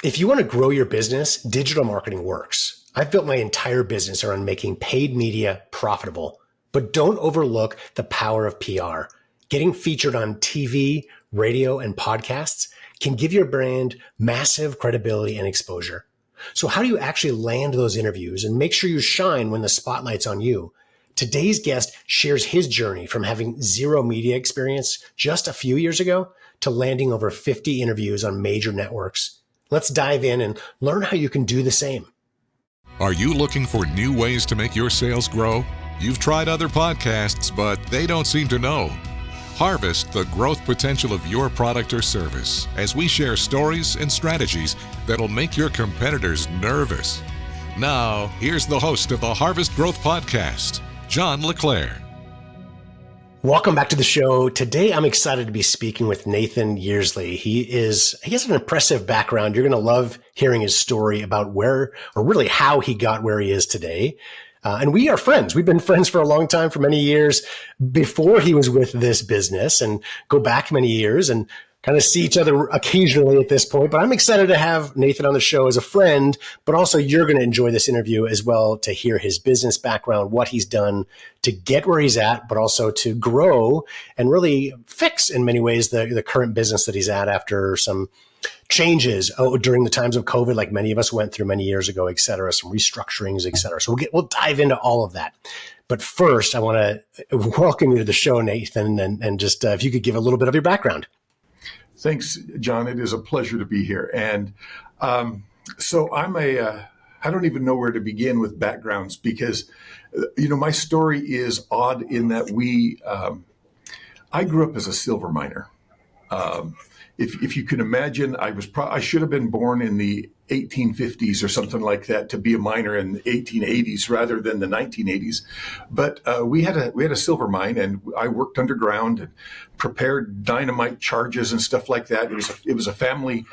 If you want to grow your business, digital marketing works. I've built my entire business around making paid media profitable, but don't overlook the power of PR. Getting featured on TV, radio, and podcasts can give your brand massive credibility and exposure. So how do you actually land those interviews and make sure you shine when the spotlight's on you? Today's guest shares his journey from having zero media experience just a few years ago to landing over 50 interviews on major networks. Let's dive in and learn how you can do the same. Are you looking for new ways to make your sales grow? You've tried other podcasts, but they don't seem to know. Harvest the growth potential of your product or service as we share stories and strategies that'll make your competitors nervous. Now, here's the host of the Harvest Growth Podcast, John LeClaire. Welcome back to the show. Today, I'm excited to be speaking with Nathan Yearsley. He has an impressive background. You're going to love hearing his story about where, or really how he got where he is today. And we are friends. We've been friends for a long time, for many years before he was with this business, and go back many years and kind of see each other occasionally at this point. But I'm excited to have Nathan on the show as a friend, but also you're going to enjoy this interview as well, to hear his business background, what he's done to get where he's at, but also to grow and really fix in many ways the current business that he's at after some changes during the times of COVID, like many of us went through many years ago, et cetera, some restructurings, et cetera. So we'll dive into all of that. But first, I want to welcome you to the show, Nathan, and just if you could give a little bit of your background. Thanks, John. It is a pleasure to be here. And so I'm I don't even know where to begin with backgrounds because, my story is odd in that I grew up as a silver miner. If you can imagine, I should have been born in the 1850s or something like that to be a miner in the 1880s rather than the 1980s. But we had a silver mine, and I worked underground and prepared dynamite charges and stuff like that. It was a family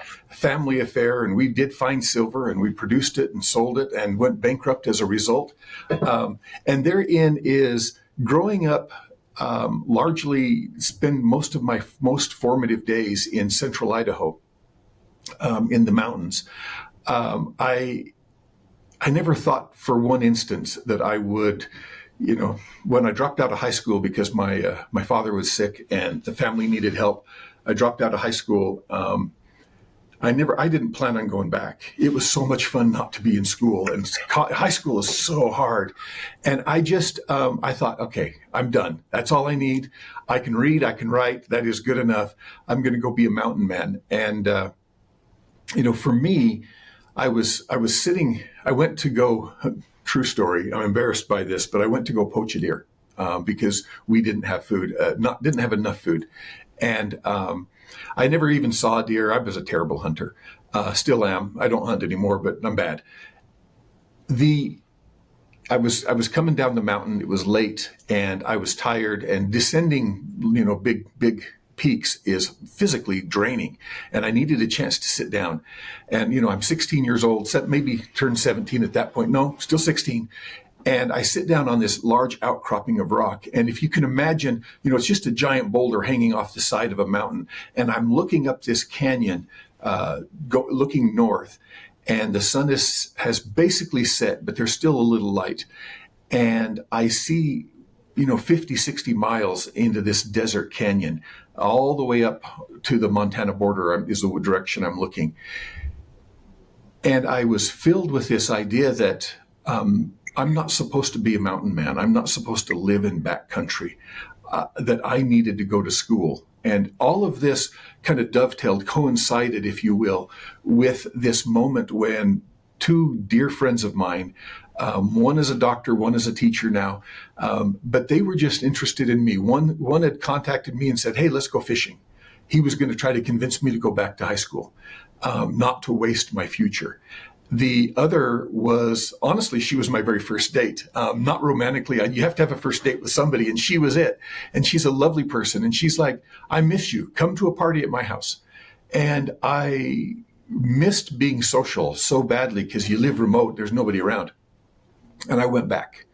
affair, and we did find silver, and we produced it and sold it and went bankrupt as a result. And therein is growing up. Largely spend most of my most formative days in central Idaho, in the mountains. I never thought for one instance that I would, when I dropped out of high school because my father was sick and the family needed help. I dropped out of high school. I didn't plan on going back. It was so much fun not to be in school, and high school is so hard. And I thought, okay, I'm done. That's all I need. I can read, I can write. That is good enough. I'm going to go be a mountain man. And, for me, I went to go, true story. I'm embarrassed by this, but I went to go poach a deer, because we didn't have food, didn't have enough food. And, I never even saw a deer. I was a terrible hunter. Still am. I don't hunt anymore, but I'm bad. I was coming down the mountain. It was late and I was tired, and descending, big peaks is physically draining, and I needed a chance to sit down. And, I'm 16 years old, maybe turned 17 at that point. No, still 16. And I sit down on this large outcropping of rock. And if you can imagine, it's just a giant boulder hanging off the side of a mountain. And I'm looking up this canyon, looking north. And the sun has basically set, but there's still a little light. And I see, 50, 60 miles into this desert canyon, all the way up to the Montana border is the direction I'm looking. And I was filled with this idea that, I'm not supposed to be a mountain man. I'm not supposed to live in backcountry, that I needed to go to school. And all of this kind of coincided, if you will, with this moment when two dear friends of mine, one is a doctor, one is a teacher now, but they were just interested in me. One had contacted me and said, hey, let's go fishing. He was going to try to convince me to go back to high school, not to waste my future. The other was, honestly, she was my very first date. Not romantically. You have to have a first date with somebody, and she was it. And she's a lovely person. And she's like, I miss you. Come to a party at my house. And I missed being social so badly because you live remote. There's nobody around. And I went back.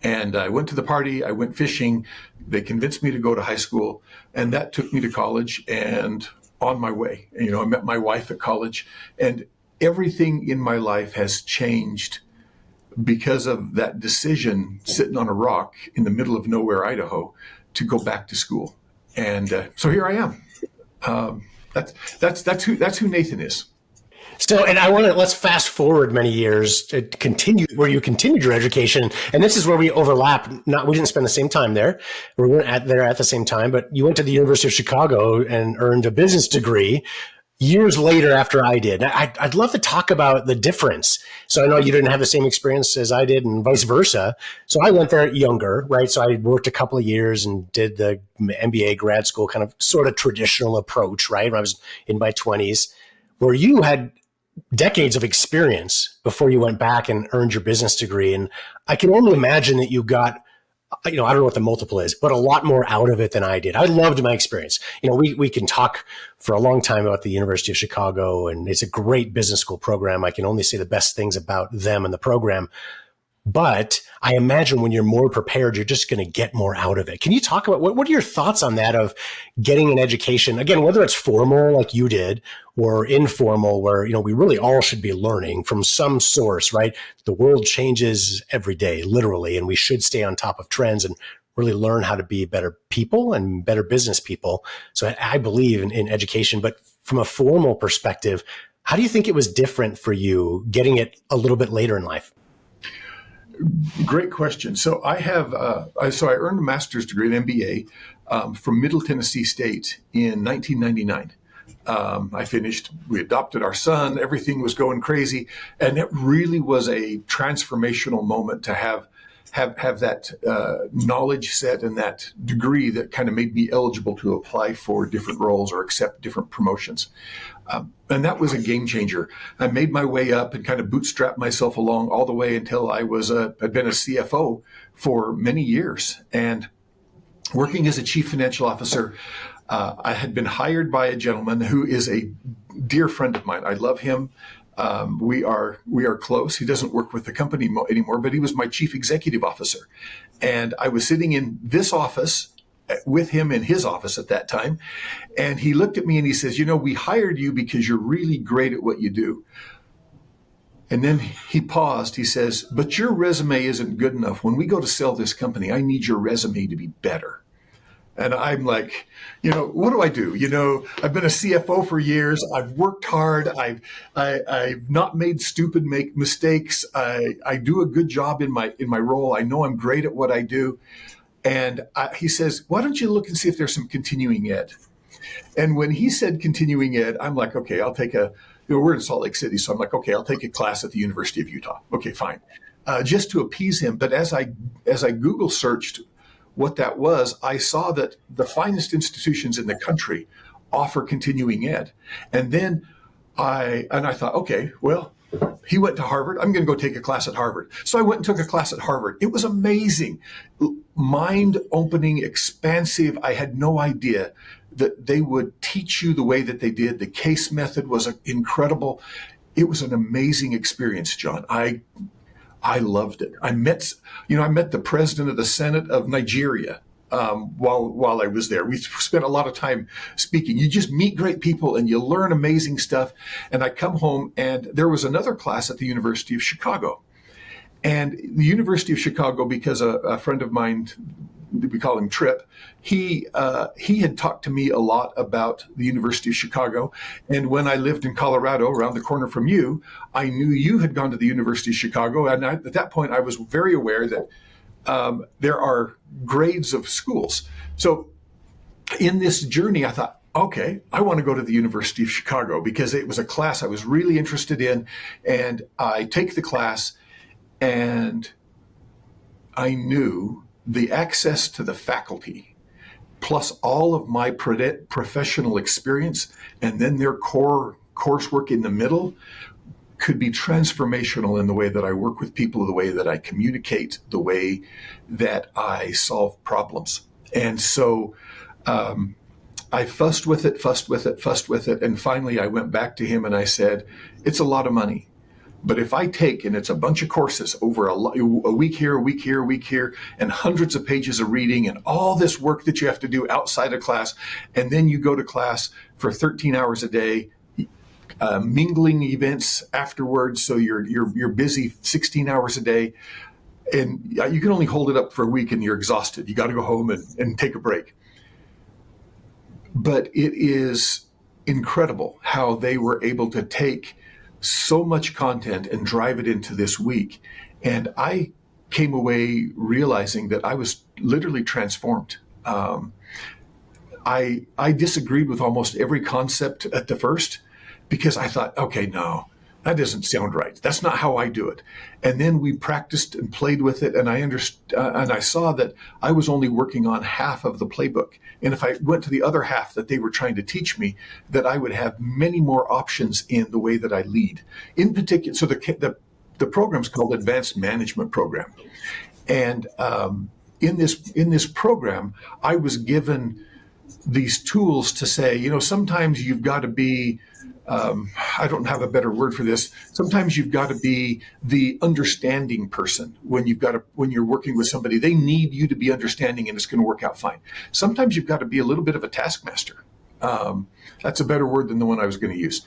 And I went to the party. I went fishing. They convinced me to go to high school. And that took me to college and on my way. I met my wife at college. And everything in my life has changed because of that decision sitting on a rock in the middle of nowhere, Idaho, to go back to school. And so here I am. That's who Nathan is. So, and let's fast forward many years to continue where you continued your education. And this is where we overlap. We didn't spend the same time there. We weren't there at the same time, but you went to the University of Chicago and earned a business degree years later after I did. I'd love to talk about the difference. So I know you didn't have the same experience as I did and vice versa. So I went there younger, right? So I worked a couple of years and did the MBA grad school kind of sort of traditional approach, right? When I was in my 20s, where you had decades of experience before you went back and earned your business degree. And I can only imagine that you got, I don't know what the multiple is, but a lot more out of it than I did. I loved my experience. We can talk for a long time about the University of Chicago, and it's a great business school program. I can only say the best things about them and the program. But I imagine when you're more prepared, you're just going to get more out of it. Can you talk about what are your thoughts on that of getting an education? Again, whether it's formal like you did or informal, where, we really all should be learning from some source, right? The world changes every day, literally, and we should stay on top of trends and really learn how to be better people and better business people. So I believe in education, but from a formal perspective, how do you think it was different for you getting it a little bit later in life? Great question. So I earned a master's degree, an MBA, from Middle Tennessee State in 1999. I finished, we adopted our son, everything was going crazy. And it really was a transformational moment to have that knowledge set and that degree that kind of made me eligible to apply for different roles or accept different promotions. And that was a game changer. I made my way up and kind of bootstrapped myself along all the way until I'd been a CFO for many years. And working as a chief financial officer, I had been hired by a gentleman who is a dear friend of mine. I love him. We are close. He doesn't work with the company anymore, but he was my chief executive officer. And I was sitting in this office with him in his office at that time. And he looked at me and he says, we hired you because you're really great at what you do. And then he paused. He says, but your resume isn't good enough. When we go to sell this company, I need your resume to be better. And I'm like, what do I do? I've been a CFO for years. I've worked hard. I've not made stupid mistakes. I do a good job in my role. I know I'm great at what I do. And he says, why don't you look and see if there's some continuing ed? And when he said continuing ed, I'm like, okay, I'll take we're in Salt Lake City. So I'm like, okay, I'll take a class at the University of Utah. Okay, fine. Just to appease him. But as I Google searched what that was, I saw that the finest institutions in the country offer continuing ed. And then I thought, okay, well, he went to Harvard. I'm going to go take a class at Harvard. So I went and took a class at Harvard. It was amazing, mind-opening, expansive. I had no idea that they would teach you the way that they did. The case method was incredible. It was an amazing experience, John. I loved it. I met the president of the Senate of Nigeria while I was there. We spent a lot of time speaking. You just meet great people and you learn amazing stuff. And I come home and there was another class at the University of Chicago. And the University of Chicago, because a friend of mine, we call him Trip, he had talked to me a lot about the University of Chicago. And when I lived in Colorado, around the corner from you, I knew you had gone to the University of Chicago. And at that point, I was very aware that there are grades of schools. So in this journey, I thought, okay, I want to go to the University of Chicago because it was a class I was really interested in. And I take the class and I knew the access to the faculty plus all of my professional experience and then their core coursework in the middle could be transformational in the way that I work with people, the way that I communicate, the way that I solve problems. And so I fussed with it. And finally I went back to him and I said, it's a lot of money. But if I take, and it's a bunch of courses over a week here, and hundreds of pages of reading and all this work that you have to do outside of class, and then you go to class for 13 hours a day, mingling events afterwards. So you're busy 16 hours a day, and you can only hold it up for a week and you're exhausted. You got to go home and take a break. But it is incredible how they were able to take so much content and drive it into this week. And I came away realizing that I was literally transformed. I disagreed with almost every concept at the first, because I thought, okay, no, that doesn't sound right. That's not how I do it. And then we practiced and played with it, and I saw that I was only working on half of the playbook. And if I went to the other half that they were trying to teach me, that I would have many more options in the way that I lead. In particular, so the program's called Advanced Management Program. And in this program, I was given these tools to say, sometimes you've got to be, I don't have a better word for this. Sometimes you've got to be the understanding person when you're working with somebody. They need you to be understanding, and it's going to work out fine. Sometimes you've got to be a little bit of a taskmaster. That's a better word than the one I was going to use.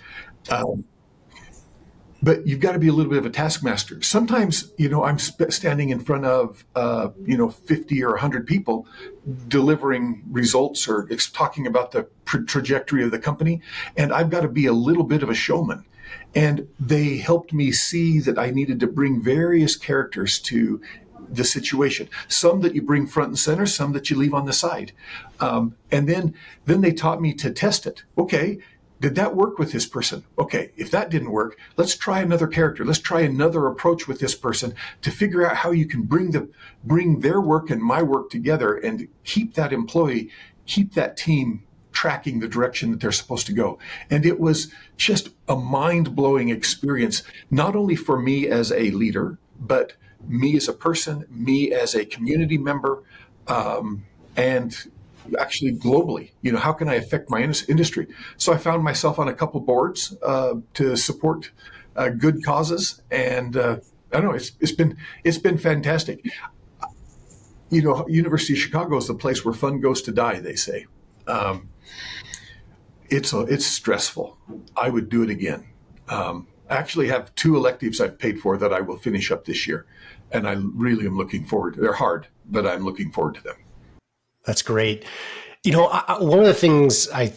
But you've got to be a little bit of a taskmaster. Sometimes, I'm standing in front of, 50 or 100 people delivering results or talking about the trajectory of the company. And I've got to be a little bit of a showman. And they helped me see that I needed to bring various characters to the situation. Some that you bring front and center, some that you leave on the side. And then they taught me to test it. Okay. Did that work with this person? Okay, if that didn't work, let's try another character. Let's try another approach with this person to figure out how you can bring their work and my work together and keep that employee, keep that team tracking the direction that they're supposed to go. And it was just a mind-blowing experience, not only for me as a leader, but me as a person, me as a community member, and actually globally. How can I affect my industry? So I found myself on a couple boards to support good causes, and I don't know. It's been fantastic. University of Chicago is the place where fun goes to die, they say. It's stressful. I would do it again. I actually have 2 electives I've paid for that I will finish up this year, and I really am looking forward. They're hard, but I'm looking forward to them. That's great. One of the things I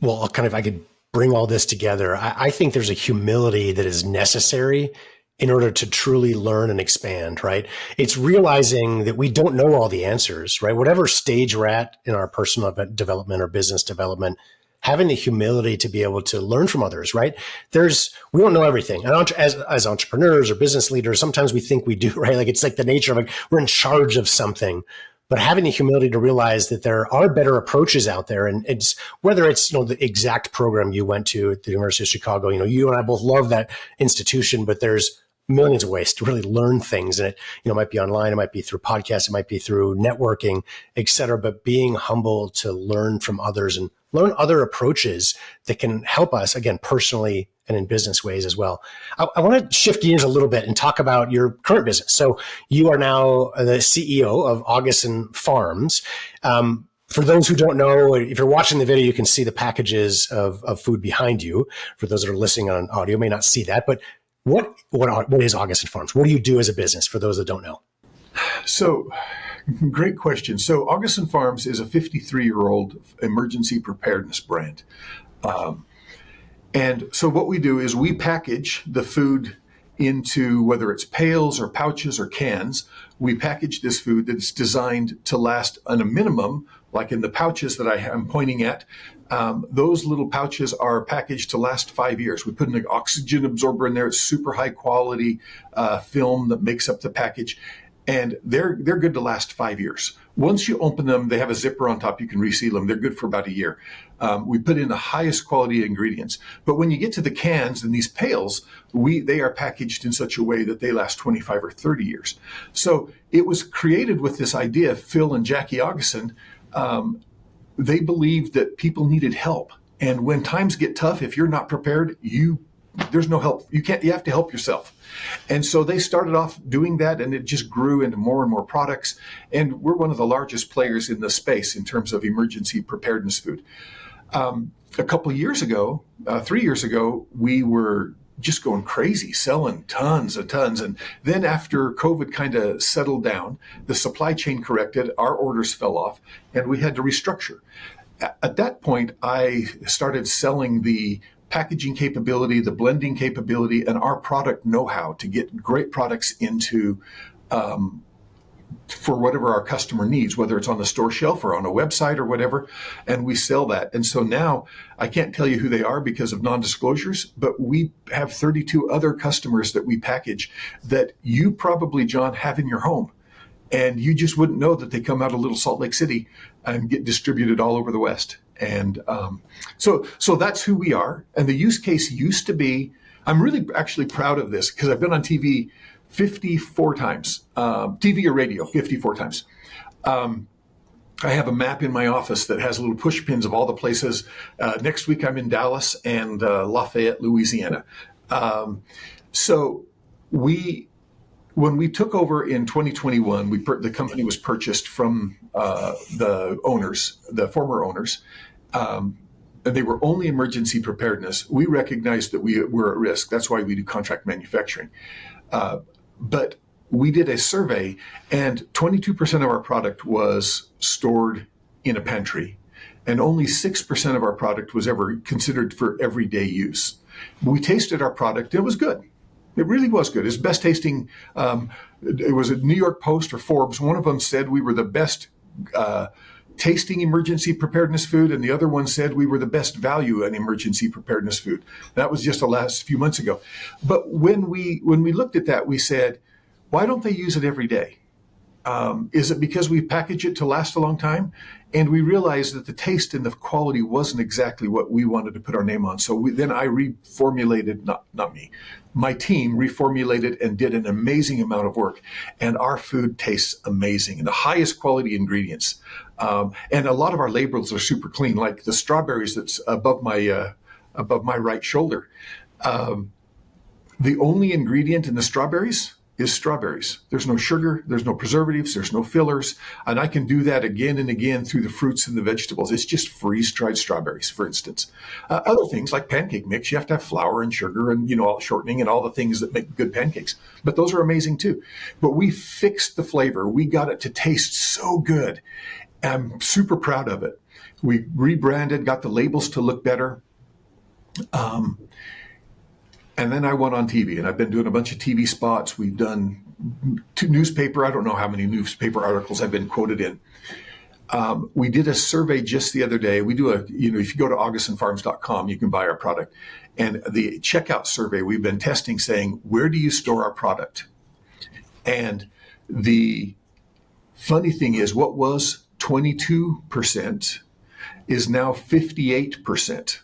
could bring all this together. I think there's a humility that is necessary in order to truly learn and expand, right? It's realizing that we don't know all the answers, right? Whatever stage we're at in our personal development or business development, having the humility to be able to learn from others, right? We don't know everything. And as entrepreneurs or business leaders, sometimes we think we do, right? Like it's like the nature of we're in charge of something. But having the humility to realize that there are better approaches out there, and it's whether it's the exact program you went to at the University of Chicago. You and I both love that institution, but there's millions of ways to really learn things, and it might be online, it might be through podcasts, it might be through networking, et cetera. But being humble to learn from others and learn other approaches that can help us, again, personally and in business ways as well. I want to shift gears a little bit and talk about your current business. So you are now the CEO of Augason Farms. For those who don't know, if you're watching the video, you can see the packages of food behind you. For those that are listening on audio, may not see that. But what is Augason Farms? What do you do as a business for those that don't know? So, great question. So Augason Farms is a 53-year-old emergency preparedness brand. And so what we do is we package the food into, whether it's pails or pouches or cans, we package this food that's designed to last on a minimum, like in the pouches that I am pointing at. Those little pouches are packaged to last 5 years. We put an oxygen absorber in there. It's super high quality film that makes up the package. And they're good to last 5 years. Once you open them, they have a zipper on top. You can reseal them. They're good for about a year. We put in the highest quality ingredients. But when you get to the cans and these pails, they are packaged in such a way that they last 25 or 30 years. So it was created with this idea. Phil and Jackie Augason, they believed that people needed help. And when times get tough, if you're not prepared, there's no help. You have to help yourself. And so they started off doing that, and it just grew into more and more products. And we're one of the largest players in the space in terms of emergency preparedness food. a couple of years ago, 3 years ago, we were just going crazy, selling tons and tons. And then after COVID kind of settled down, the supply chain corrected, our orders fell off, and we had to restructure. At that point, I started selling the packaging capability, the blending capability, and our product know-how to get great products into for whatever our customer needs, whether it's on the store shelf or on a website or whatever, and we sell that. And so now I can't tell you who they are because of non-disclosures, but we have 32 other customers that we package that you probably, John, have in your home. And you just wouldn't know that they come out of Little Salt Lake City and get distributed all over the West. And so that's who we are. And the use case used to be, I'm really actually proud of this because I've been on TV 54 times, TV or radio 54 times. I have a map in my office that has little push pins of all the places. Next week I'm in Dallas and Lafayette, Louisiana. So when we took over in 2021, the company was purchased from the owners, the former owners, and they were only emergency preparedness. We recognized that we were at risk. That's why we do contract manufacturing. But we did a survey, and 22% of our product was stored in a pantry, and only 6% of our product was ever considered for everyday use. We tasted our product, and it was good. It really was good. It's best tasting. It was a New York Post or Forbes. One of them said we were the best tasting emergency preparedness food, and the other one said we were the best value in emergency preparedness food. That was just the last few months ago. But when we looked at that, we said, why don't they use it every day? Is it because we package it to last a long time? And we realized that the taste and the quality wasn't exactly what we wanted to put our name on. So then I reformulated, not me, my team reformulated and did an amazing amount of work. And our food tastes amazing and the highest quality ingredients. And a lot of our labels are super clean, like the strawberries that's above my right shoulder. The only ingredient in the strawberries is strawberries. There's no sugar, there's no preservatives, there's no fillers, and I can do that again and again through the fruits and the vegetables. It's just freeze-dried strawberries, for instance. Other things like pancake mix, you have to have flour and sugar and all shortening and all the things that make good pancakes. But those are amazing too. But we fixed the flavor. We got it to taste so good. I'm super proud of it. We rebranded, got the labels to look better. And then I went on TV, and I've been doing a bunch of TV spots. We've done newspaper. I don't know how many newspaper articles I've been quoted in. We did a survey just the other day. We do if you go to augustonfarms.com, you can buy our product. And the checkout survey we've been testing saying, where do you store our product? And the funny thing is, what was 22% is now 58%.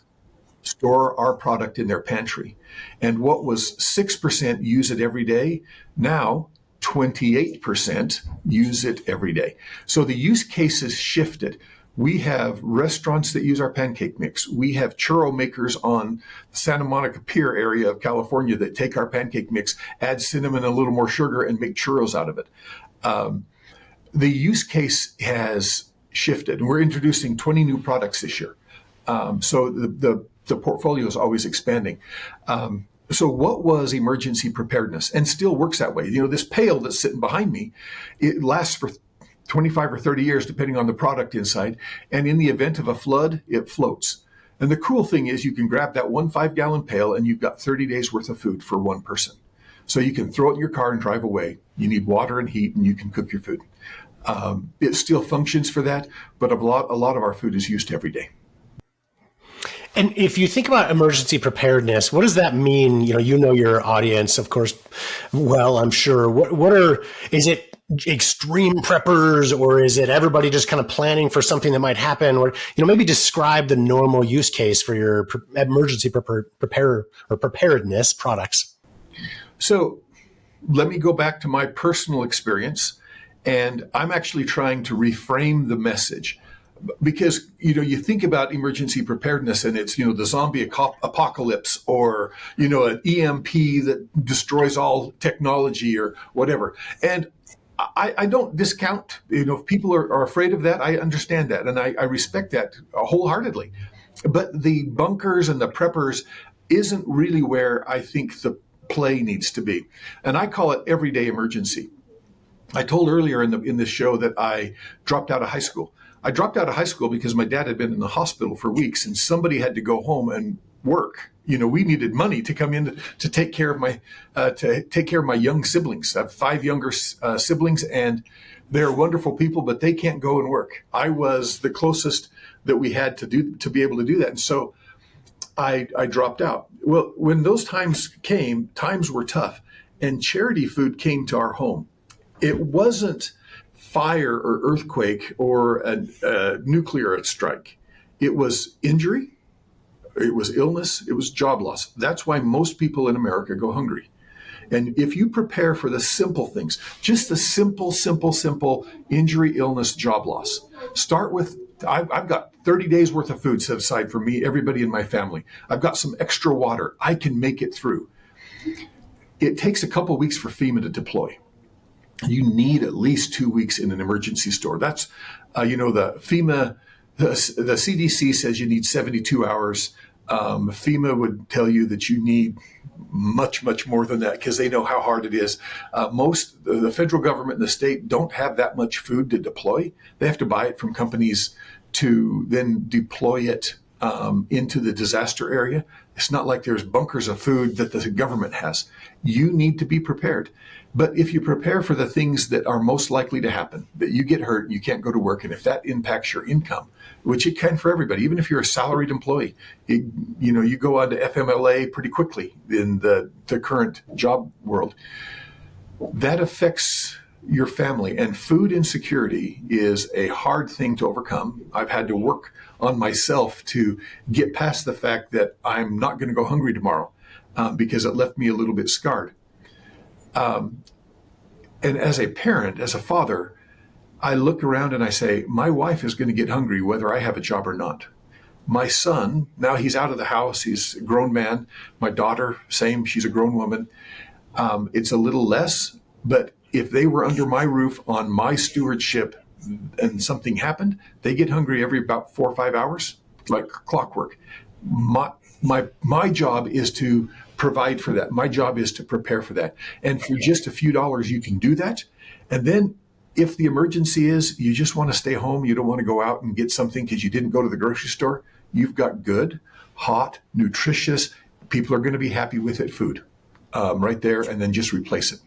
Store our product in their pantry. And what was 6% use it every day, now 28% use it every day. So the use cases shifted. We have restaurants that use our pancake mix. We have churro makers on the Santa Monica Pier area of California that take our pancake mix, add cinnamon and a little more sugar, and make churros out of it. The use case has shifted. We're introducing 20 new products this year. So the portfolio is always expanding. So what was emergency preparedness? And still works that way. This pail that's sitting behind me, it lasts for 25 or 30 years, depending on the product inside. And in the event of a flood, it floats. And the cool thing is you can grab that 1 5-gallon pail and you've got 30 days worth of food for one person. So you can throw it in your car and drive away. You need water and heat and you can cook your food. It still functions for that, but a lot of our food is used every day. And if you think about emergency preparedness, what does that mean? You know your audience, of course, well, I'm sure. Is it extreme preppers, or is it everybody just kind of planning for something that might happen? Or, maybe describe the normal use case for your emergency preparedness products. So let me go back to my personal experience, and I'm actually trying to reframe the message. Because, you think about emergency preparedness and it's, the zombie apocalypse or, an EMP that destroys all technology or whatever. And I don't discount, if people are afraid of that, I understand that. And I respect that wholeheartedly. But the bunkers and the preppers isn't really where I think the play needs to be. And I call it everyday emergency. I told earlier in this show that I dropped out of high school. I dropped out of high school because my dad had been in the hospital for weeks and somebody had to go home and work. We needed money to come in to take care of my young siblings. I have 5 younger siblings, and they're wonderful people, but they can't go and work. I was the closest that we had to be able to do that, and so I dropped out. Well, when those times came, times were tough, and charity food came to our home. It wasn't fire or earthquake or a nuclear strike. It was injury. It was illness. It was job loss. That's why most people in America go hungry. And if you prepare for the simple things, just the simple injury, illness, job loss, start with, I've got 30 days worth of food set aside for me, everybody in my family. I've got some extra water. I can make it through. It takes a couple weeks for FEMA to deploy. You need at least 2 weeks in an emergency store. That's, the FEMA, the CDC says you need 72 hours. FEMA would tell you that you need much more than that because they know how hard it is. The federal government and the state don't have that much food to deploy. They have to buy it from companies to then deploy it into the disaster area. It's not like there's bunkers of food that the government has. You need to be prepared. But if you prepare for the things that are most likely to happen, that you get hurt, you can't go to work, and if that impacts your income, which it can for everybody, even if you're a salaried employee, you go on to FMLA pretty quickly in the current job world. That affects your family, and food insecurity is a hard thing to overcome. I've had to work on myself to get past the fact that I'm not going to go hungry tomorrow because it left me a little bit scarred. And as a parent, as a father, I look around and I say, my wife is going to get hungry whether I have a job or not. My son, now he's out of the house, he's a grown man. My daughter, same, she's a grown woman. It's a little less, but if they were under my roof on my stewardship and something happened, they get hungry every about 4 or 5 hours, like clockwork. My job is to provide for that. My job is to prepare for that. And for just a few dollars, you can do that. And then if the emergency is you just want to stay home, you don't want to go out and get something because you didn't go to the grocery store, you've got good, hot, nutritious, people are going to be happy with it food right there, and then just replace it.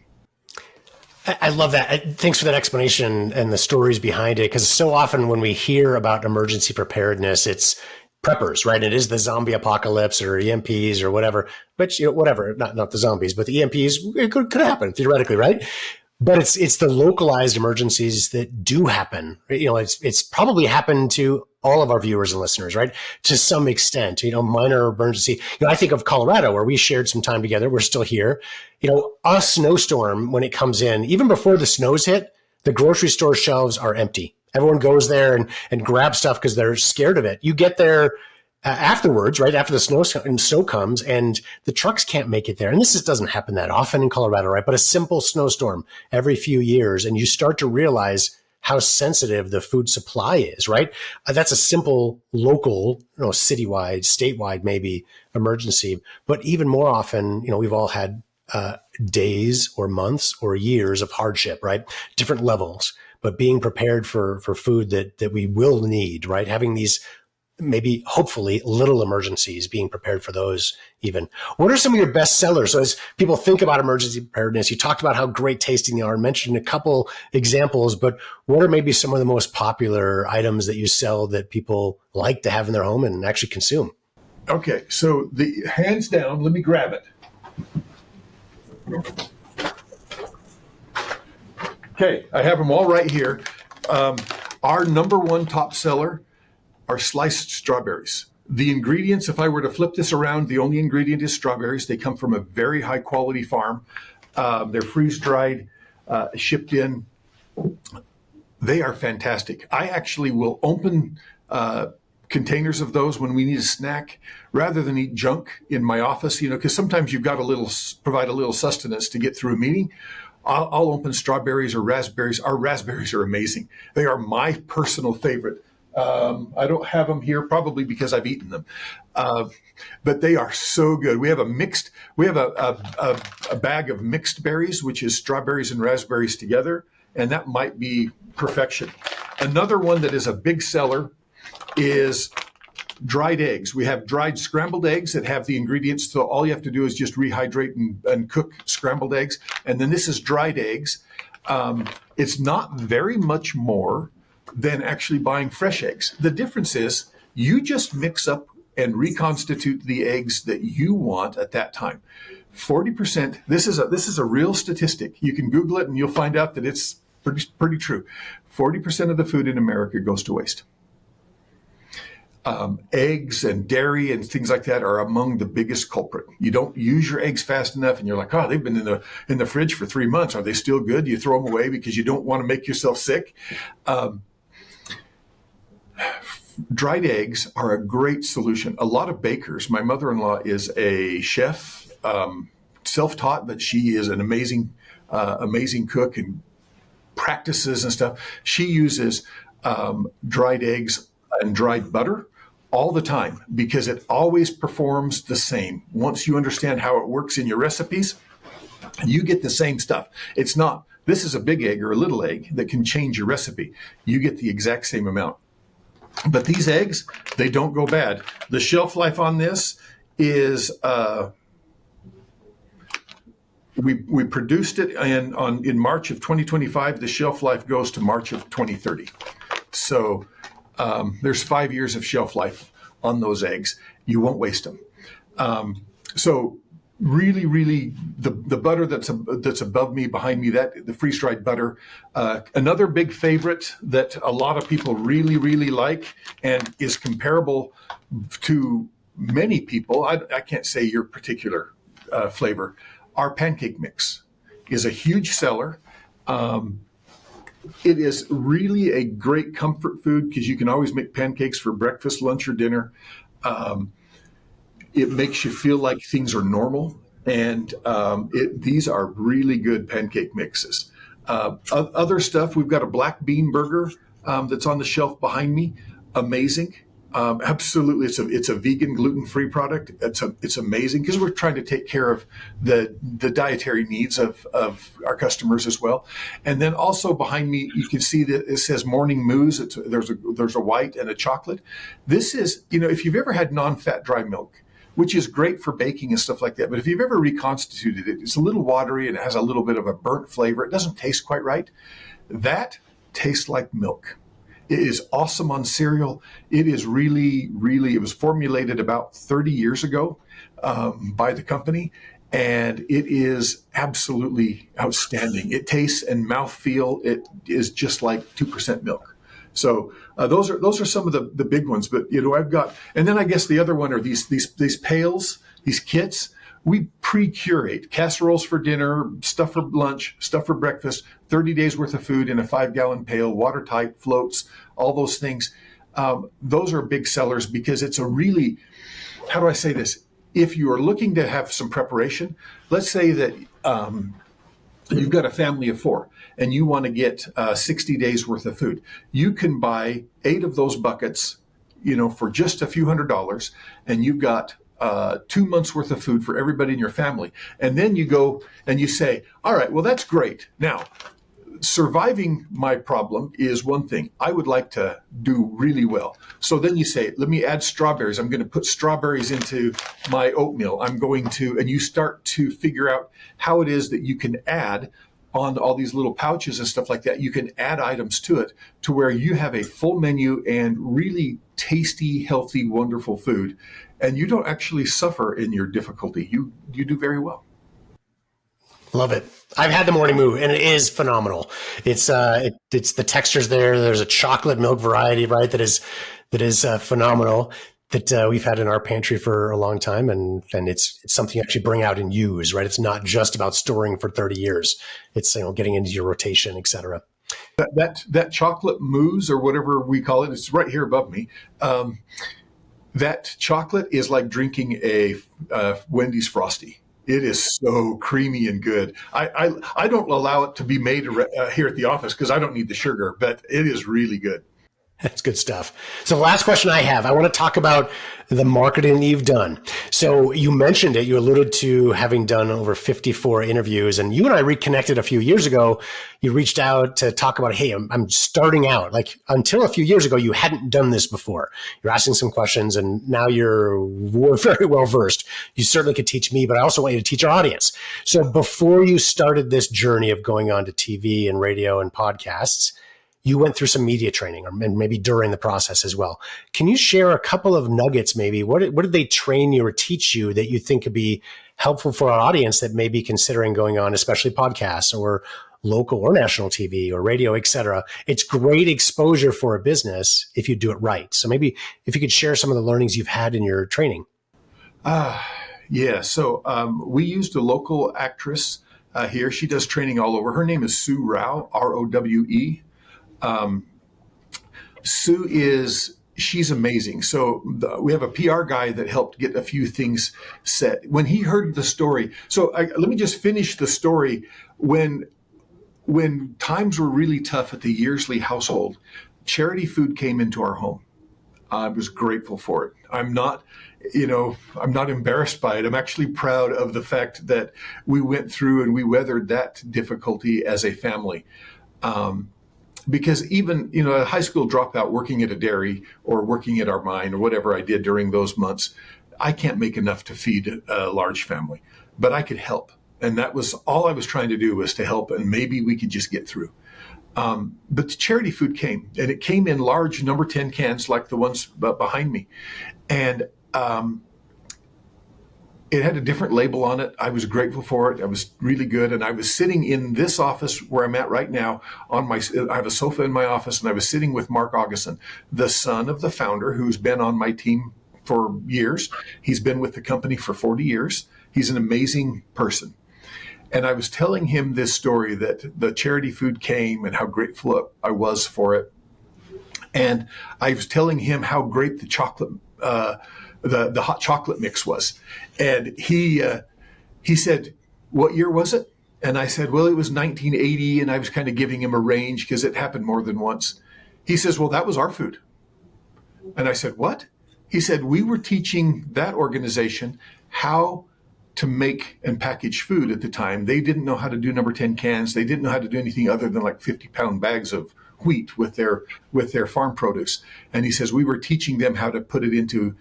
I love that. Thanks for that explanation and the stories behind it, because so often when we hear about emergency preparedness, it's preppers, right? It is the zombie apocalypse or EMPs or whatever, but whatever, not the zombies, but the EMPs, it could happen theoretically, right? But it's the localized emergencies that do happen. It's probably happened to all of our viewers and listeners, right? To some extent, minor emergency. I think of Colorado where we shared some time together. We're still here. A snowstorm, when it comes in, even before the snows hit, the grocery store shelves are empty. Everyone goes there and grabs stuff because they're scared of it. You get there afterwards, right after the snow comes, and the trucks can't make it there. And this doesn't happen that often in Colorado, right? But a simple snowstorm every few years, and you start to realize how sensitive the food supply is, right? That's a simple local, citywide, statewide, maybe emergency. But even more often, we've all had days or months or years of hardship, right? Different levels. But being prepared for food that we will need, right? Having these maybe hopefully little emergencies, being prepared for those even. What are some of your best sellers? So as people think about emergency preparedness, you talked about how great tasting they are, mentioned a couple examples, but what are maybe some of the most popular items that you sell that people like to have in their home and actually consume? Okay, so the hands down, let me grab it. Okay, I have them all right here. Our number one top seller are sliced strawberries. The ingredients, if I were to flip this around, the only ingredient is strawberries. They come from a very high quality farm. They're freeze dried, shipped in. They are fantastic. I actually will open containers of those when we need a snack rather than eat junk in my office, because sometimes you've got to provide a little sustenance to get through a meeting. I'll open strawberries or raspberries. Our raspberries are amazing. They are my personal favorite I don't have them here, probably because I've eaten them. But they are so good. We have a bag of mixed berries, which is strawberries and raspberries together, and that might be perfection. Another one that is a big seller is dried eggs. We have dried scrambled eggs that have the ingredients, so all you have to do is just rehydrate and cook scrambled eggs. And then this is dried eggs. It's not very much more than actually buying fresh eggs. The difference is you just mix up and reconstitute the eggs that you want at that time. 40%, this is a real statistic. You can Google it and you'll find out that it's pretty true. 40% of the food in America goes to waste. Eggs and dairy and things like that are among the biggest culprit. You don't use your eggs fast enough, and you're like, oh, they've been in the fridge for 3 months. Are they still good? You throw them away because you don't want to make yourself sick. Dried eggs are a great solution. A lot of bakers. My mother-in-law is a chef, self-taught, but she is an amazing cook and practices and stuff. She uses dried eggs and dried butter all the time because it always performs the same. Once you understand how it works in your recipes, you get the same stuff. It's not, this is a big egg or a little egg that can change your recipe. You get the exact same amount. But these eggs, they don't go bad. The shelf life on this is, we produced it in March of 2025. The shelf life goes to March of 2030. So there's 5 years of shelf life on those eggs. You won't waste them. So really, really, the butter that's above me, behind me, that the freeze-dried butter. Another big favorite that a lot of people really, really like and is comparable to many people. I can't say your particular flavor. Our pancake mix is a huge seller. It is really a great comfort food because you can always make pancakes for breakfast, lunch, or dinner. It makes you feel like things are normal, and these are really good pancake mixes. Other stuff, we've got a black bean burger that's on the shelf behind me. Amazing. Absolutely, it's a vegan, gluten-free product. It's amazing because we're trying to take care of the dietary needs of our customers as well. And then also behind me, you can see that it says Morning Moose. There's a white and a chocolate. This is, if you've ever had non-fat dry milk, which is great for baking and stuff like that, but if you've ever reconstituted it, it's a little watery and it has a little bit of a burnt flavor. It doesn't taste quite right. That tastes like milk. It is awesome on cereal. It is really, really, it was formulated about 30 years ago by the company, and it is absolutely outstanding. It tastes and mouthfeel, it is just like 2% milk. So those are some of the big ones. But I've got, and then I guess the other one are these pails, these kits. We pre-curate casseroles for dinner, stuff for lunch, stuff for breakfast, 30 days worth of food in a 5-gallon pail, watertight, floats, all those things. Those are big sellers because it's a really, how do I say this? If you are looking to have some preparation, let's say that you've got a family of 4 and you want to get 60 days worth of food. You can buy 8 of those buckets, for just a few $100s, and you've got 2 months worth of food for everybody in your family. And then you go and you say, all right, well, that's great. Now, surviving my problem is one thing. I would like to do really well. So then you say, let me add strawberries. I'm going to put strawberries into my oatmeal. And you start to figure out how it is that you can add on all these little pouches and stuff like that. You can add items to it to where you have a full menu and really tasty, healthy, wonderful food. And you don't actually suffer in your difficulty. You do very well. Love it. I've had the Morning Moo, and it is phenomenal. It's the textures there. There's a chocolate milk variety, right? That is phenomenal. That we've had in our pantry for a long time, and it's something you actually bring out and use, right? It's not just about storing for 30 years. It's getting into your rotation, et cetera. That chocolate mousse or whatever we call it, it's right here above me. That chocolate is like drinking a Wendy's Frosty. It is so creamy and good. I don't allow it to be made here at the office because I don't need the sugar, but it is really good. That's good stuff. So the last question I have, I want to talk about the marketing you've done. So you mentioned it, you alluded to having done over 54 interviews, and you and I reconnected a few years ago. You reached out to talk about, hey, I'm starting out. Like until a few years ago, you hadn't done this before. You're asking some questions and now you're very well versed. You certainly could teach me, but I also want you to teach our audience. So before you started this journey of going on to TV and radio and podcasts, you went through some media training, or maybe during the process as well. Can you share a couple of nuggets, maybe? What did they train you or teach you that you think could be helpful for our audience that may be considering going on, especially podcasts or local or national TV or radio, et cetera? It's great exposure for a business if you do it right. So maybe if you could share some of the learnings you've had in your training. Yeah. So we used a local actress here. She does training all over. Her name is Sue Rowe, Rowe. She's amazing. So we have a PR guy that helped get a few things set. When he heard the story, let me just finish the story. When times were really tough at the Yearsley household, charity food came into our home. I was grateful for it. I'm not embarrassed by it. I'm actually proud of the fact that we went through and we weathered that difficulty as a family. Because even, a high school dropout working at a dairy or working at our mine or whatever I did during those months, I can't make enough to feed a large family, but I could help. And that was all I was trying to do, was to help, and maybe we could just get through. But the charity food came, and it came in large number 10 cans like the ones behind me. And it had a different label on it. I was grateful for it. I was really good. And I was sitting in this office where I'm at right now I have a sofa in my office, and I was sitting with Mark Augason, the son of the founder, who's been on my team for years. He's been with the company for 40 years. He's an amazing person. And I was telling him this story that the charity food came and how grateful I was for it. And I was telling him how great the chocolate, the hot chocolate mix was. And he said, "What year was it?" And I said, "Well, it was 1980. And I was kind of giving him a range because it happened more than once. He says, "Well, that was our food." And I said, "What?" He said, "We were teaching that organization how to make and package food at the time. They didn't know how to do number 10 cans. They didn't know how to do anything other than like 50-pound bags of wheat with their farm produce." And he says, "We were teaching them how to put it into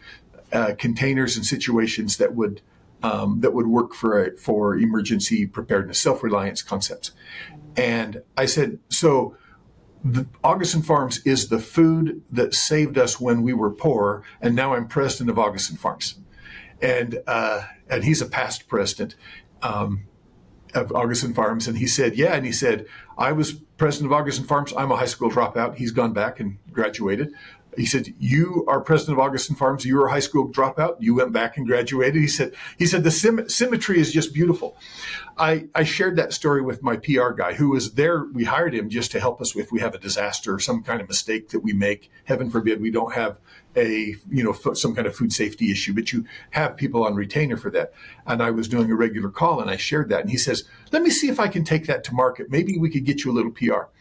containers and situations that would work for emergency preparedness, self-reliance concepts." And I said, "So the Auguston Farms is the food that saved us when we were poor, and now I'm president of Auguston Farms." And he's a past president of Auguston Farms. And he said, "Yeah." And he said, "I was president of Auguston Farms. I'm a high school dropout." He's gone back and graduated. He said, "You are president of Auguston Farms. You were a high school dropout. You went back and graduated." He said, the symmetry is just beautiful. I shared that story with my PR guy who was there. We hired him just to help us if we have a disaster or some kind of mistake that we make. Heaven forbid we don't have some kind of food safety issue, but you have people on retainer for that. And I was doing a regular call and I shared that. And he says, "Let me see if I can take that to market. Maybe we could get you a little PR."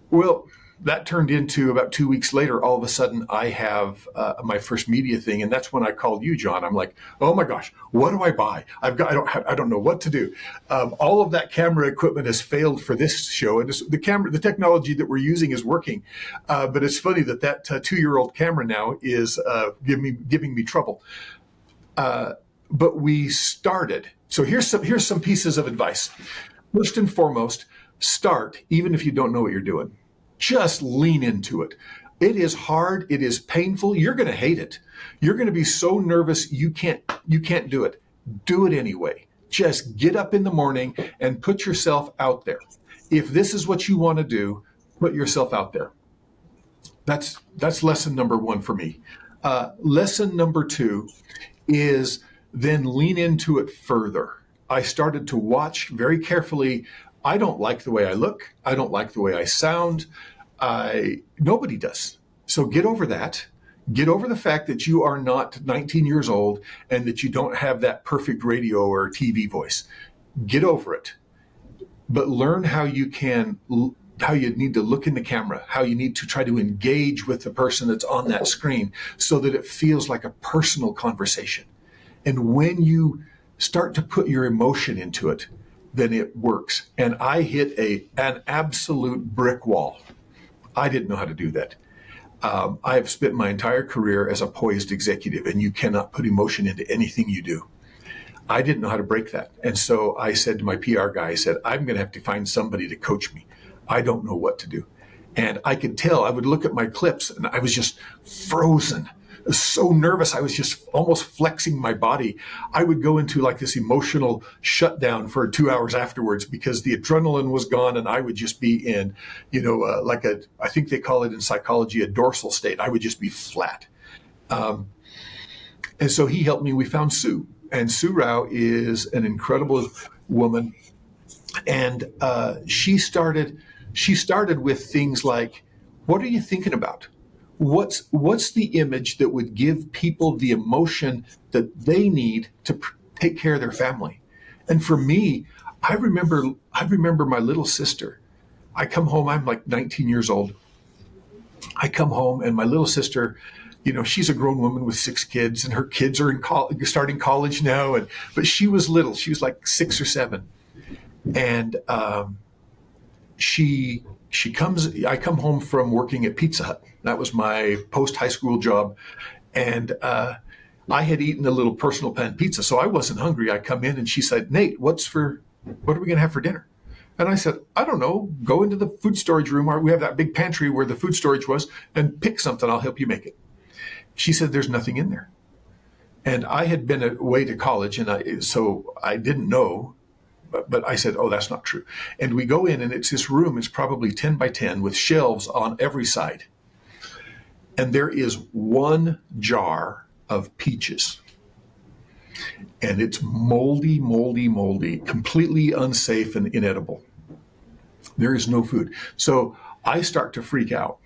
Well, that turned into about 2 weeks later, all of a sudden I have my first media thing. And that's when I called you, John. I'm like, "Oh my gosh, what do I buy? I don't know what to do." All of that camera equipment has failed for this show. And the technology that we're using is working. But it's funny that 2-year-old camera now is giving me trouble. But we started. So here's some pieces of advice. First and foremost, start, even if you don't know what you're doing. Just lean into it. It is hard. It is painful. You're going to hate it. You're going to be so nervous you can't do it. Do it anyway. Just get up in the morning and put yourself out there. If this is what you want to do, put yourself out there. That's lesson number 1 for me. Lesson number 2 is then lean into it further. I started to watch very carefully. I don't like the way I look. I don't like the way I sound. Nobody does. So get over that. Get over the fact that you are not 19 years old and that you don't have that perfect radio or TV voice. Get over it. But learn how you can need to look in the camera, how you need to try to engage with the person that's on that screen so that it feels like a personal conversation. And when you start to put your emotion into it, then it works. And I hit an absolute brick wall. I didn't know how to do that. I have spent my entire career as a poised executive, and you cannot put emotion into anything you do. I didn't know how to break that. And so I said to my PR guy, I said, I'm going to have to find somebody to coach me. I don't know what to do. And I could tell, I would look at my clips and I was just frozen. I was so nervous. I was just almost flexing my body. I would go into like this emotional shutdown for 2 hours afterwards because the adrenaline was gone and I would just be in, I think they call it in psychology, a dorsal state. I would just be flat. And so he helped me. We found Sue. And Sue Rao is an incredible woman. And she started with things like, what are you thinking about? What's the image that would give people the emotion that they need to take care of their family? And for me, I remember my little sister. I come home, I'm like 19 years old. I come home and my little sister, she's a grown woman with 6 kids and her kids are starting college now. But she was little, she was like 6 or 7. And I come home from working at Pizza Hut. That was my post-high school job. And I had eaten a little personal pan pizza, so I wasn't hungry. I come in and she said, Nate, what are we going to have for dinner? And I said, I don't know, go into the food storage room. We have that big pantry where the food storage was and pick something. I'll help you make it. She said, there's nothing in there. And I had been away to college, so I didn't know. But I said, oh, that's not true. And we go in and it's this room, it's probably 10 by 10 with shelves on every side. And there is one jar of peaches. And it's moldy, completely unsafe and inedible. There is no food. So I start to freak out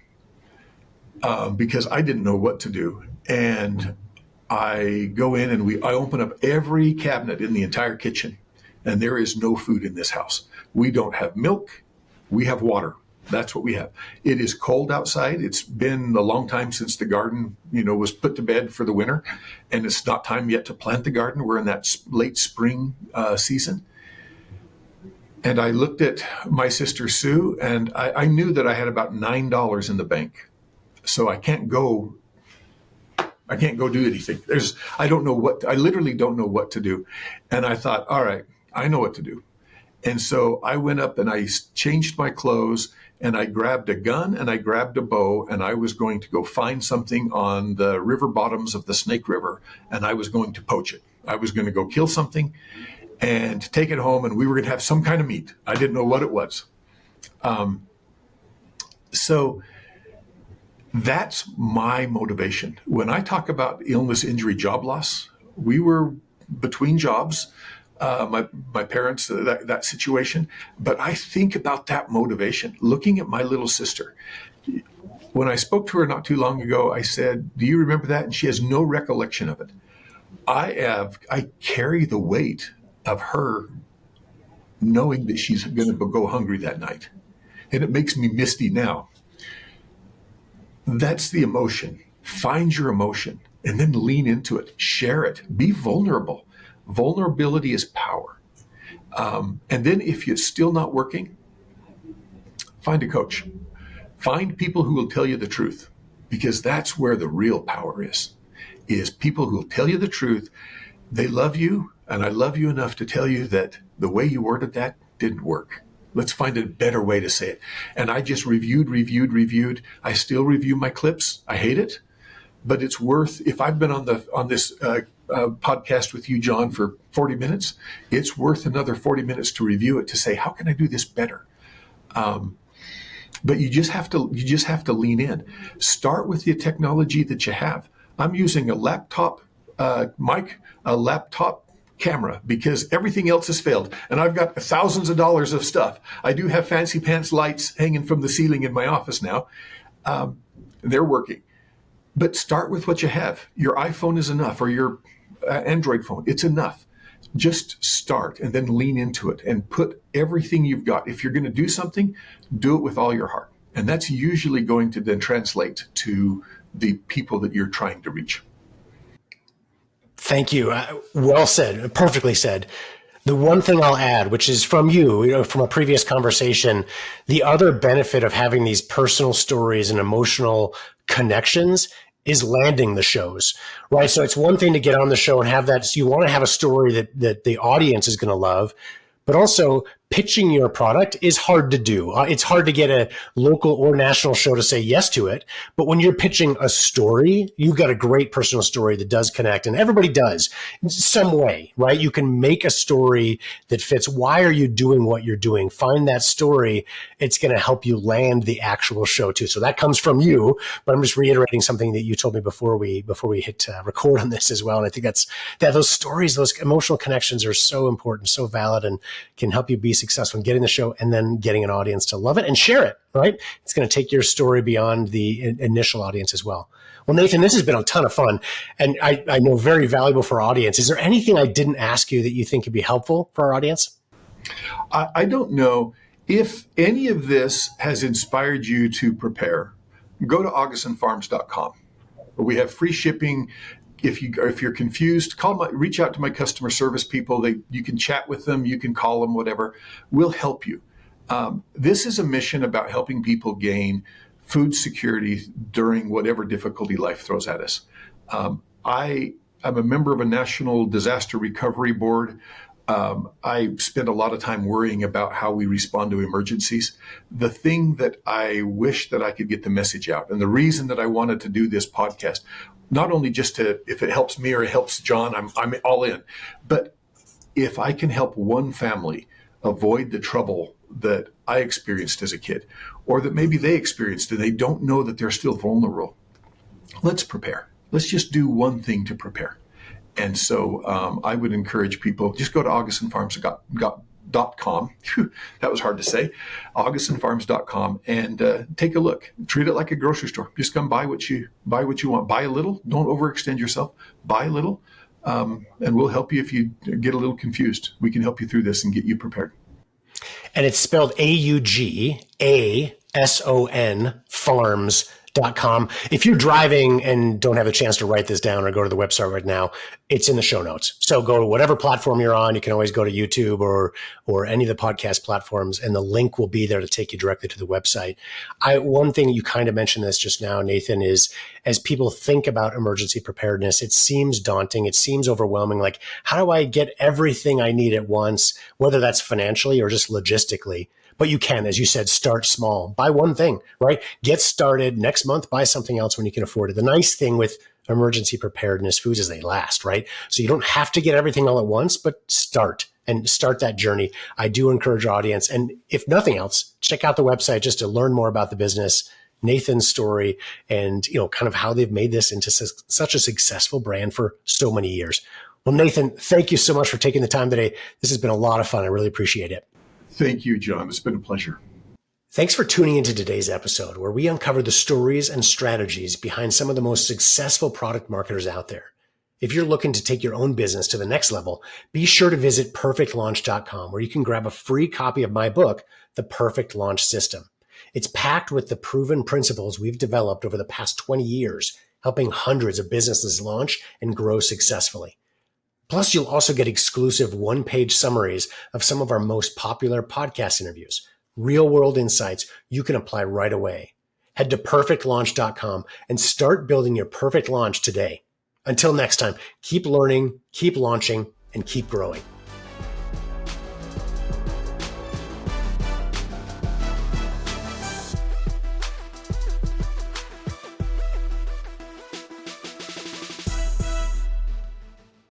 because I didn't know what to do. And I go in and I open up every cabinet in the entire kitchen. And there is no food in this house. We don't have milk. We have water. That's what we have. It is cold outside. It's been a long time since the garden, was put to bed for the winter. And it's not time yet to plant the garden. We're in that late spring season. And I looked at my sister Sue, and I knew that I had about $9 in the bank. So I can't go do anything. I literally don't know what to do. And I thought, all right, I know what to do. And so I went up and I changed my clothes and I grabbed a gun and I grabbed a bow and I was going to go find something on the river bottoms of the Snake River and I was going to poach it. I was going to go kill something and take it home and we were going to have some kind of meat. I didn't know what it was. So that's my motivation. When I talk about illness, injury, job loss, we were between jobs. My parents, that situation. But I think about that motivation, looking at my little sister. When I spoke to her not too long ago, I said, do you remember that? And she has no recollection of it. I carry the weight of her knowing that she's going to go hungry that night. And it makes me misty now. That's the emotion. Find your emotion and then lean into it. Share it. Be vulnerable. Vulnerability is power. And then if it's still not working, find a coach. Find people who will tell you the truth, because that's where the real power is people who will tell you the truth. They love you, and I love you enough to tell you that the way you worded that didn't work. Let's find a better way to say it. And I just reviewed. I still review my clips. I hate it, but it's worth, if I've been on this podcast with you, John, for 40 minutes, it's worth another 40 minutes to review it, to say, how can I do this better? But you just have to lean in. Start with the technology that you have. I'm using a laptop mic, a laptop camera, because everything else has failed. And I've got thousands of dollars of stuff. I do have fancy pants lights hanging from the ceiling in my office now. They're working. But start with what you have. Your iPhone is enough, or your Android phone. It's enough. just start and then lean into it and put everything you've got. If you're going to do something, do it with all your heart. And that's usually going to then translate to the people that you're trying to reach. Thank you. Well said. Perfectly said. The one thing I'll add, which is from you, from a previous conversation, the other benefit of having these personal stories and emotional connections is landing the shows, right? So it's one thing to get on the show and have that. So you want to have a story that the audience is going to love, but also pitching your product is hard to do. It's hard to get a local or national show to say yes to it. But when you're pitching a story, you've got a great personal story that does connect, and everybody does in some way, right? You can make a story that fits. Why are you doing what you're doing? Find that story. It's going to help you land the actual show too. So that comes from you, but I'm just reiterating something that you told me before we hit record on this as well. And I think that those stories, those emotional connections are so important, so valid, and can help you be successful in getting the show and then getting an audience to love it and share it, right? It's going to take your story beyond the initial audience as well. Well, Nathan, this has been a ton of fun, and I know very valuable for our audience. Is there anything I didn't ask you that you think could be helpful for our audience? I don't know if any of this has inspired you to prepare. Go to augustonfarms.com. We have free shipping. If you're confused, reach out to my customer service people. You can chat with them, you can call them, whatever. We'll help you. This is a mission about helping people gain food security during whatever difficulty life throws at us. I am a member of a national disaster recovery board. I spend a lot of time worrying about how we respond to emergencies. The thing that I wish that I could get the message out, and the reason that I wanted to do this podcast, not only just if it helps me or it helps John, I'm all in, but if I can help one family avoid the trouble that I experienced as a kid, or that maybe they experienced and they don't know that they're still vulnerable, let's prepare. Let's just do one thing to prepare. And so I would encourage people, just go to augustonfarms.com. That was hard to say. augustonfarms.com and take a look. Treat it like a grocery store. Just come buy what you want. Buy a little. Don't overextend yourself. Buy a little, and we'll help you if you get a little confused. We can help you through this and get you prepared. And it's spelled AUGASON Farms.com. If you're driving and don't have a chance to write this down or go to the website right now, it's in the show notes. So go to whatever platform you're on. You can always go to YouTube or any of the podcast platforms, and the link will be there to take you directly to the website. One thing you kind of mentioned this just now, Nathan, is as people think about emergency preparedness, it seems daunting. It seems overwhelming. Like, how do I get everything I need at once, whether that's financially or just logistically? But you can, as you said, start small. Buy one thing, right? Get started. Next month, buy something else when you can afford it. The nice thing with emergency preparedness foods is they last, right? So you don't have to get everything all at once, but start that journey. I do encourage our audience. And if nothing else, check out the website just to learn more about the business, Nathan's story, and kind of how they've made this into such a successful brand for so many years. Well, Nathan, thank you so much for taking the time today. This has been a lot of fun. I really appreciate it. Thank you, John. It's been a pleasure. Thanks for tuning into today's episode, where we uncover the stories and strategies behind some of the most successful product marketers out there. If you're looking to take your own business to the next level, be sure to visit perfectlaunch.com, where you can grab a free copy of my book, The Perfect Launch System. It's packed with the proven principles we've developed over the past 20 years, helping hundreds of businesses launch and grow successfully. Plus, you'll also get exclusive one-page summaries of some of our most popular podcast interviews, real-world insights you can apply right away. Head to perfectlaunch.com and start building your perfect launch today. Until next time, keep learning, keep launching, and keep growing.